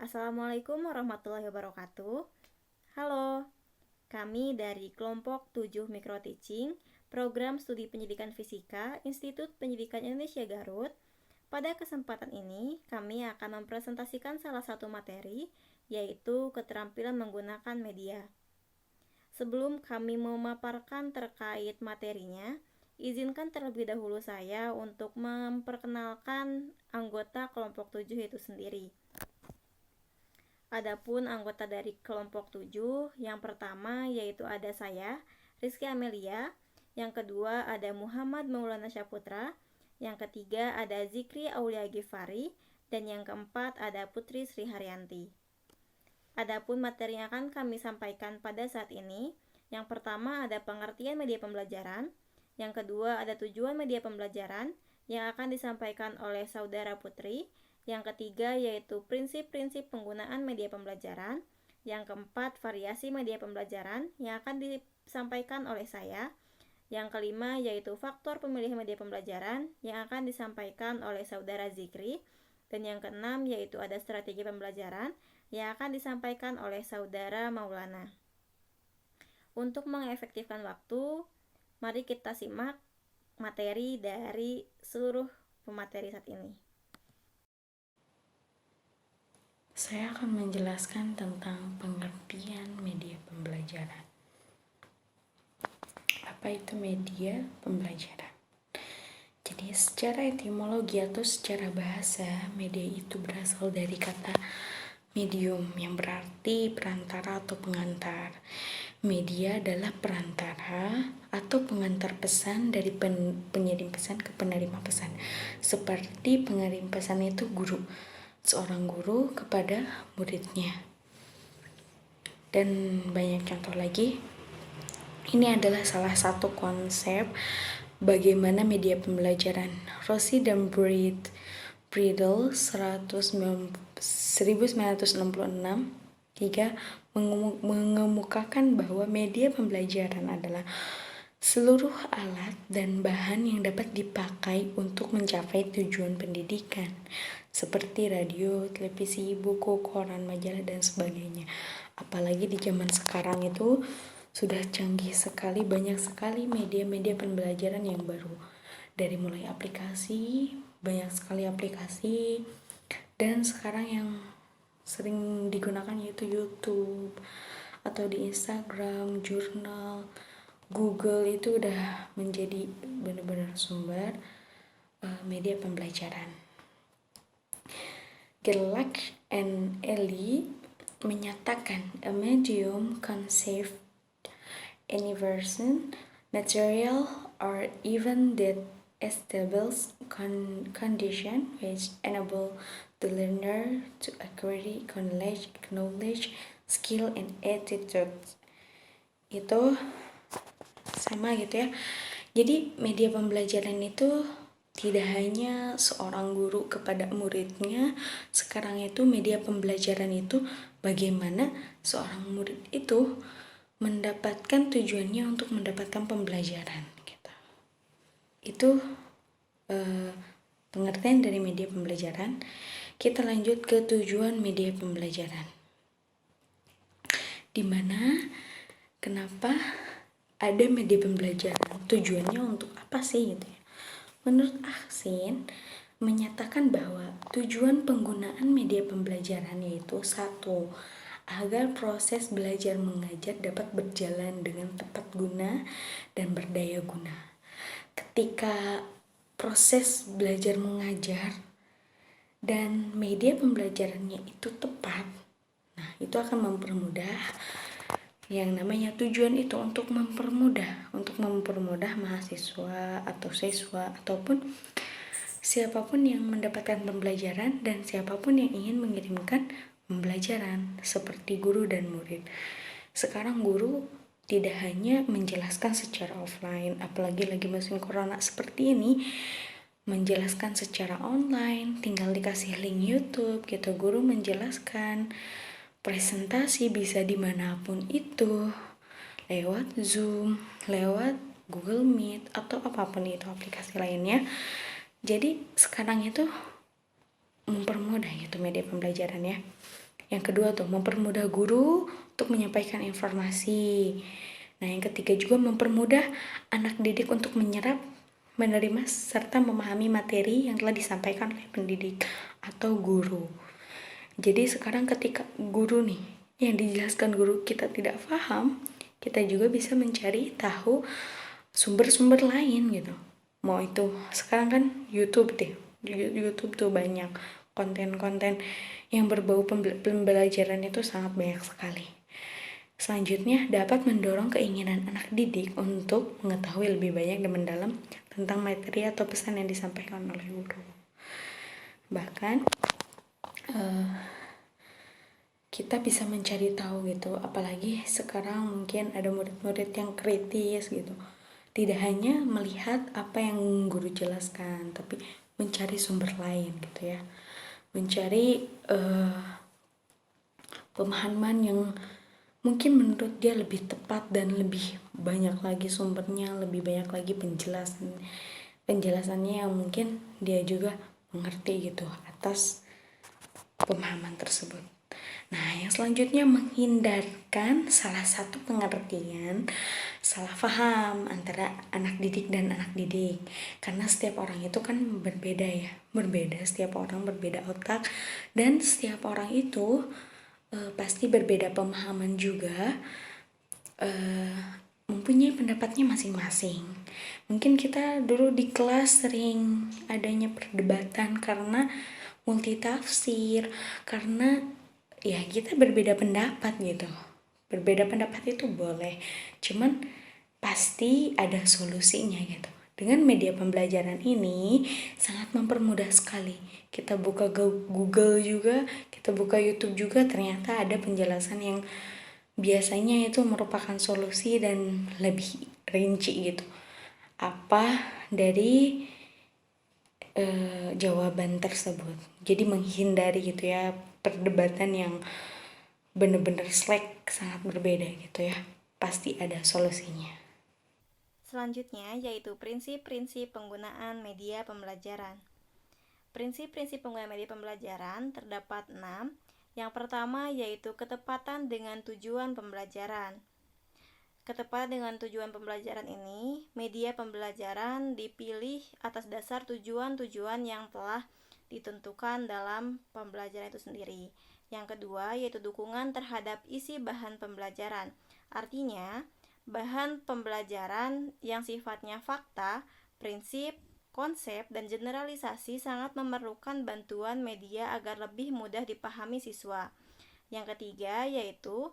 Assalamualaikum warahmatullahi wabarakatuh. Halo, kami dari kelompok 7 Micro Teaching, Program Studi Pendidikan Fisika, Institut Pendidikan Indonesia Garut. Pada kesempatan ini, kami akan mempresentasikan salah satu materi, yaitu keterampilan menggunakan media. Sebelum kami memaparkan terkait materinya, izinkan terlebih dahulu saya untuk memperkenalkan anggota kelompok 7 itu sendiri. Adapun anggota dari kelompok 7, yang pertama yaitu ada saya, Rizky Amelia, yang kedua ada Muhammad Maulana Syaputra, yang ketiga ada Zikri Aulia Gifari, dan yang keempat ada Putri Sri Haryanti. Adapun materi yang akan kami sampaikan pada saat ini, yang pertama ada pengertian media pembelajaran, yang kedua ada tujuan media pembelajaran yang akan disampaikan oleh Saudara Putri, yang ketiga yaitu prinsip-prinsip penggunaan media pembelajaran, yang keempat variasi media pembelajaran yang akan disampaikan oleh saya, yang kelima yaitu faktor pemilihan media pembelajaran yang akan disampaikan oleh Saudara Zikri, dan yang keenam yaitu ada strategi pembelajaran yang akan disampaikan oleh Saudara Maulana. Untuk mengefektifkan waktu, mari kita simak materi dari seluruh pemateri saat ini. Saya akan menjelaskan tentang pengertian media pembelajaran. Apa itu media pembelajaran? Jadi secara etimologi atau secara bahasa, media itu berasal dari kata medium yang berarti perantara atau pengantar. Media adalah perantara atau pengantar pesan dari pengirim pesan ke penerima pesan. Seperti pengirim pesan itu guru, seorang guru kepada muridnya. Dan banyak contoh lagi. Ini adalah salah satu konsep bagaimana media pembelajaran. Rossi dan Bridle 1966 mengemukakan bahwa media pembelajaran adalah seluruh alat dan bahan yang dapat dipakai untuk mencapai tujuan pendidikan, seperti radio, televisi, buku, koran, majalah, dan sebagainya. Apalagi di zaman sekarang itu sudah canggih sekali, banyak sekali media-media pembelajaran yang baru. Dari mulai aplikasi, banyak sekali aplikasi, dan sekarang yang sering digunakan yaitu YouTube, atau di Instagram, jurnal, Google itu udah menjadi benar-benar sumber media pembelajaran. Gerlach and Ellie menyatakan a medium conceived universal material or even that establishes condition which enable the learner to acquire knowledge, skill, and attitude. Itu sama gitu ya. Jadi media pembelajaran itu tidak hanya seorang guru kepada muridnya. Sekarang itu media pembelajaran itu bagaimana seorang murid itu mendapatkan tujuannya untuk mendapatkan pembelajaran gitu. Itu pengertian dari media pembelajaran. Kita lanjut ke tujuan media pembelajaran. Dimana kenapa ada media pembelajaran? Tujuannya untuk apa sih gitu ya? Menurut Aksin menyatakan bahwa tujuan penggunaan media pembelajaran yaitu 1. Agar proses belajar mengajar dapat berjalan dengan tepat guna dan berdaya guna. Ketika proses belajar mengajar dan media pembelajarannya itu tepat, nah itu akan mempermudah yang namanya tujuan itu untuk mempermudah mahasiswa atau siswa ataupun siapapun yang mendapatkan pembelajaran dan siapapun yang ingin mengirimkan pembelajaran seperti guru dan murid. Sekarang guru tidak hanya menjelaskan secara offline, apalagi lagi musim corona seperti ini, menjelaskan secara online, tinggal dikasih link YouTube gitu, guru menjelaskan presentasi bisa dimanapun itu, lewat Zoom, lewat Google Meet, atau apapun itu aplikasi lainnya. Jadi sekarang itu mempermudah gitu media pembelajaran ya. Yang kedua tuh mempermudah guru untuk menyampaikan informasi. Nah, yang ketiga juga mempermudah anak didik untuk menyerap, menerima, serta memahami materi yang telah disampaikan oleh pendidik atau guru. Jadi sekarang ketika guru nih, yang dijelaskan guru kita tidak paham, kita juga bisa mencari tahu sumber-sumber lain gitu. Mau itu sekarang kan YouTube deh, YouTube tuh banyak konten-konten yang berbau pembelajaran itu sangat banyak sekali. Selanjutnya, dapat mendorong keinginan anak didik untuk mengetahui lebih banyak dan mendalam tentang materi atau pesan yang disampaikan oleh guru. Bahkan, kita bisa mencari tahu gitu, apalagi sekarang mungkin ada murid-murid yang kritis gitu. Tidak hanya melihat apa yang guru jelaskan, tapi mencari sumber lain gitu ya. Mencari pemahaman yang mungkin menurut dia lebih tepat dan lebih banyak lagi sumbernya, lebih banyak lagi penjelasannya yang mungkin dia juga mengerti gitu atas pemahaman tersebut. Nah, yang selanjutnya menghindarkan salah satu pengertian salah paham antara anak didik dan anak didik. Karena setiap orang itu kan berbeda ya, setiap orang berbeda otak, dan setiap orang itu pasti berbeda pemahaman juga, mempunyai pendapatnya masing-masing. Mungkin kita dulu di kelas sering adanya perdebatan karena multitafsir, karena ya kita berbeda pendapat gitu. Berbeda pendapat itu boleh, cuman pasti ada solusinya gitu. Dengan media pembelajaran ini sangat mempermudah sekali. Kita buka Google juga, kita buka YouTube juga, ternyata ada penjelasan yang biasanya itu merupakan solusi dan lebih rinci gitu. Apa dari jawaban tersebut. Jadi menghindari gitu ya perdebatan yang benar-benar sangat berbeda gitu ya. Pasti ada solusinya. Selanjutnya yaitu prinsip-prinsip penggunaan media pembelajaran. Prinsip-prinsip penggunaan media pembelajaran terdapat 6. Yang pertama yaitu ketepatan dengan tujuan pembelajaran. Ketepatan dengan tujuan pembelajaran ini, media pembelajaran dipilih atas dasar tujuan-tujuan yang telah ditentukan dalam pembelajaran itu sendiri. Yang kedua yaitu dukungan terhadap isi bahan pembelajaran. Artinya, bahan pembelajaran yang sifatnya fakta, prinsip, konsep, dan generalisasi sangat memerlukan bantuan media agar lebih mudah dipahami siswa. Yang ketiga yaitu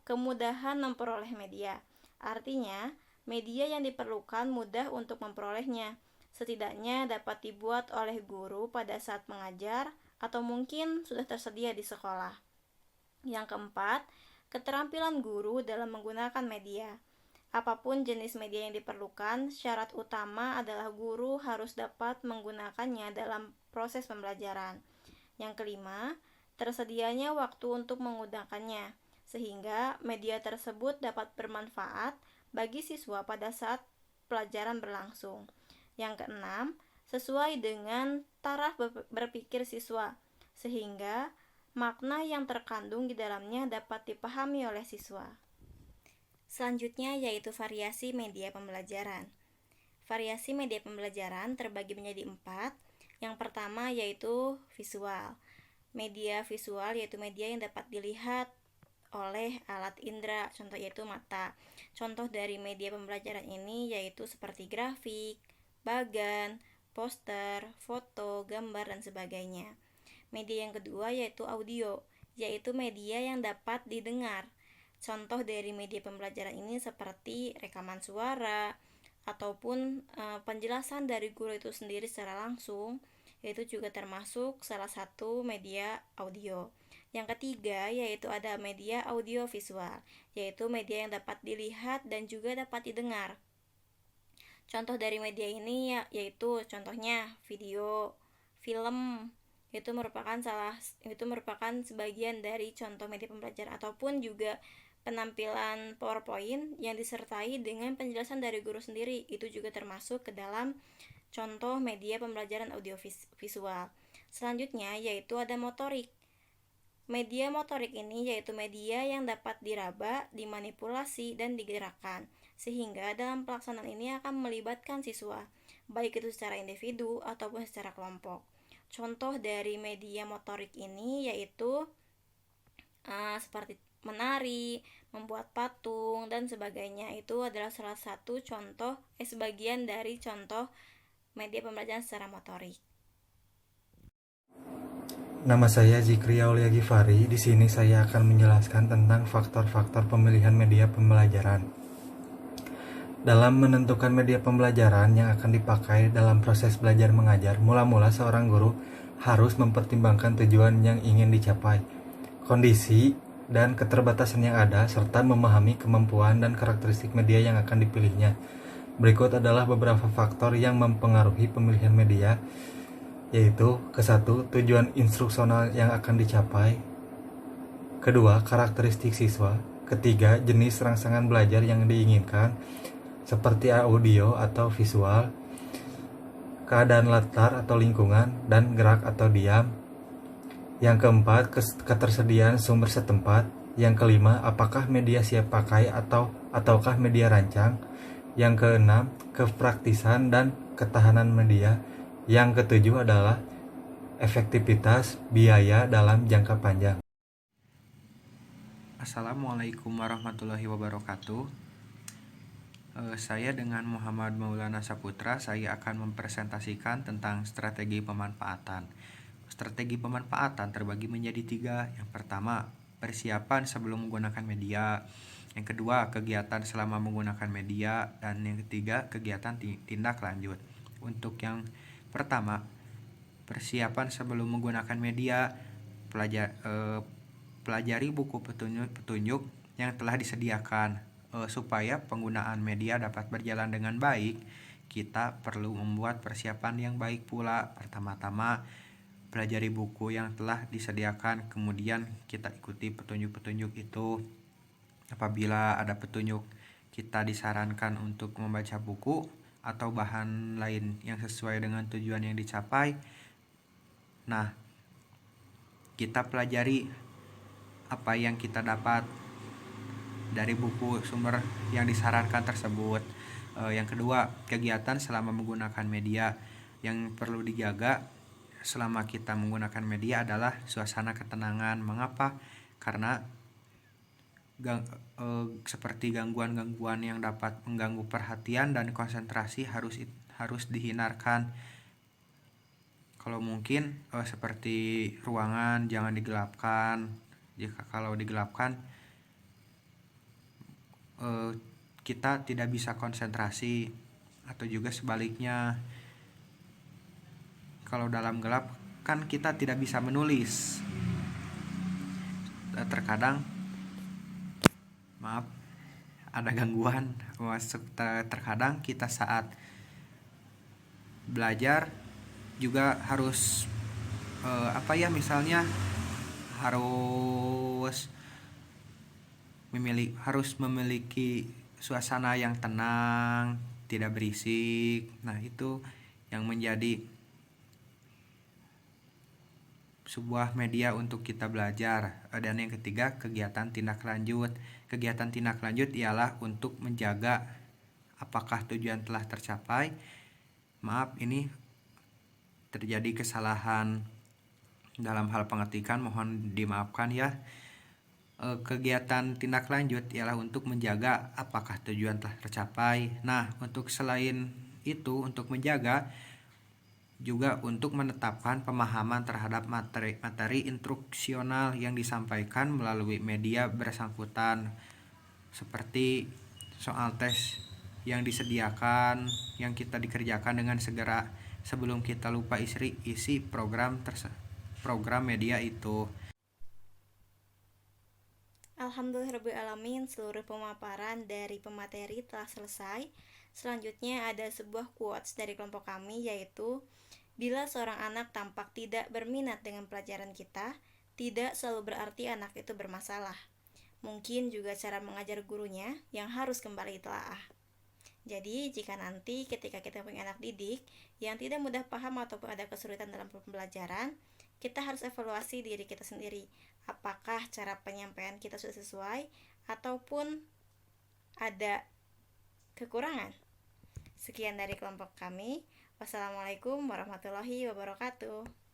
kemudahan memperoleh media. Artinya, media yang diperlukan mudah untuk memperolehnya. Setidaknya dapat dibuat oleh guru pada saat mengajar atau mungkin sudah tersedia di sekolah. Yang keempat, keterampilan guru dalam menggunakan media. Apapun jenis media yang diperlukan, syarat utama adalah guru harus dapat menggunakannya dalam proses pembelajaran. Yang kelima, tersedianya waktu untuk menggunakannya, sehingga media tersebut dapat bermanfaat bagi siswa pada saat pelajaran berlangsung. Yang keenam, sesuai dengan taraf berpikir siswa, sehingga makna yang terkandung di dalamnya dapat dipahami oleh siswa. Selanjutnya yaitu variasi media pembelajaran. Variasi media pembelajaran terbagi menjadi 4. Yang pertama yaitu visual. Media visual yaitu media yang dapat dilihat oleh alat indera, contoh yaitu mata. Contoh dari media pembelajaran ini yaitu seperti grafik, bagan, poster, foto, gambar, dan sebagainya. Media yang kedua yaitu audio, yaitu media yang dapat didengar. Contoh dari media pembelajaran ini seperti rekaman suara ataupun penjelasan dari guru itu sendiri secara langsung, yaitu juga termasuk salah satu media audio. Yang ketiga yaitu ada media audio visual, yaitu media yang dapat dilihat dan juga dapat didengar. Contoh dari media ini yaitu contohnya video, film, itu merupakan sebagian dari contoh media pembelajaran, ataupun juga penampilan PowerPoint yang disertai dengan penjelasan dari guru sendiri, itu juga termasuk ke dalam contoh media pembelajaran audio visual. Selanjutnya yaitu ada motorik. Media motorik ini yaitu media yang dapat diraba, dimanipulasi, dan digerakkan, sehingga dalam pelaksanaan ini akan melibatkan siswa, baik itu secara individu ataupun secara kelompok. Contoh dari media motorik ini yaitu seperti menari, membuat patung, dan sebagainya. Itu adalah salah satu contoh, sebagian dari contoh media pembelajaran secara motorik. Nama saya Zikri Aulia Gifari. Di sini saya akan menjelaskan tentang faktor-faktor pemilihan media pembelajaran. Dalam menentukan media pembelajaran yang akan dipakai dalam proses belajar mengajar, mula-mula seorang guru harus mempertimbangkan tujuan yang ingin dicapai, kondisi dan keterbatasan yang ada, serta memahami kemampuan dan karakteristik media yang akan dipilihnya. Berikut adalah beberapa faktor yang mempengaruhi pemilihan media, yaitu ke-1, tujuan instruksional yang akan dicapai, kedua, karakteristik siswa, ketiga, jenis rangsangan belajar yang diinginkan, seperti audio atau visual, keadaan latar atau lingkungan, dan gerak atau diam. Yang keempat, ketersediaan sumber setempat. Yang kelima, apakah media siap pakai ataukah media rancang. Yang keenam, kepraktisan dan ketahanan media. Yang ketujuh adalah efektivitas biaya dalam jangka panjang. Assalamualaikum warahmatullahi wabarakatuh. Saya dengan Muhammad Maulana Saputra, saya akan mempresentasikan tentang strategi pemanfaatan. Strategi pemanfaatan terbagi menjadi 3. Yang pertama, persiapan sebelum menggunakan media. Yang kedua, kegiatan selama menggunakan media. Dan yang ketiga, kegiatan tindak lanjut. Untuk yang pertama, persiapan sebelum menggunakan media. Pelajari buku petunjuk yang telah disediakan. Supaya penggunaan media dapat berjalan dengan baik, kita perlu membuat persiapan yang baik pula. Pertama-tama, pelajari buku yang telah disediakan, kemudian kita ikuti petunjuk-petunjuk itu. Apabila ada petunjuk, kita disarankan untuk membaca buku atau bahan lain yang sesuai dengan tujuan yang dicapai. Nah, kita pelajari apa yang kita dapat dari buku sumber yang disarankan tersebut. Yang kedua, kegiatan selama menggunakan media. Yang perlu dijaga selama kita menggunakan media adalah suasana ketenangan. Mengapa? Karena seperti gangguan-gangguan yang dapat mengganggu perhatian dan konsentrasi harus dihindarkan. Kalau mungkin seperti ruangan jangan digelapkan. Jika kalau digelapkan, kita tidak bisa konsentrasi, atau juga sebaliknya, kalau dalam gelap kan kita tidak bisa menulis. Terkadang ada gangguan masuk. Terkadang kita saat belajar juga harus misalnya harus memiliki suasana yang tenang, tidak berisik. Nah, itu yang menjadi sebuah media untuk kita belajar. Dan yang ketiga, kegiatan tindak lanjut. Kegiatan tindak lanjut ialah untuk menjaga apakah tujuan telah tercapai. Ini terjadi kesalahan dalam hal pengetikan, mohon dimaafkan ya. Kegiatan tindak lanjut ialah untuk menjaga apakah tujuan telah tercapai. Nah, untuk selain itu, untuk menjaga juga untuk menetapkan pemahaman terhadap materi instruksional yang disampaikan melalui media bersangkutan, seperti soal tes yang disediakan, yang kita dikerjakan dengan segera sebelum kita lupa isi program media itu. Alhamdulillahirrahmanirrahim, seluruh pemaparan dari pemateri telah selesai. Selanjutnya ada sebuah quotes dari kelompok kami, yaitu bila seorang anak tampak tidak berminat dengan pelajaran kita, tidak selalu berarti anak itu bermasalah. Mungkin juga cara mengajar gurunya yang harus kembali ditelaah. Jadi, jika nanti ketika kita punya anak didik yang tidak mudah paham ataupun ada kesulitan dalam pembelajaran, kita harus evaluasi diri kita sendiri. Apakah cara penyampaian kita sudah sesuai ataupun ada kekurangan? Sekian dari kelompok kami. Wassalamualaikum warahmatullahi wabarakatuh.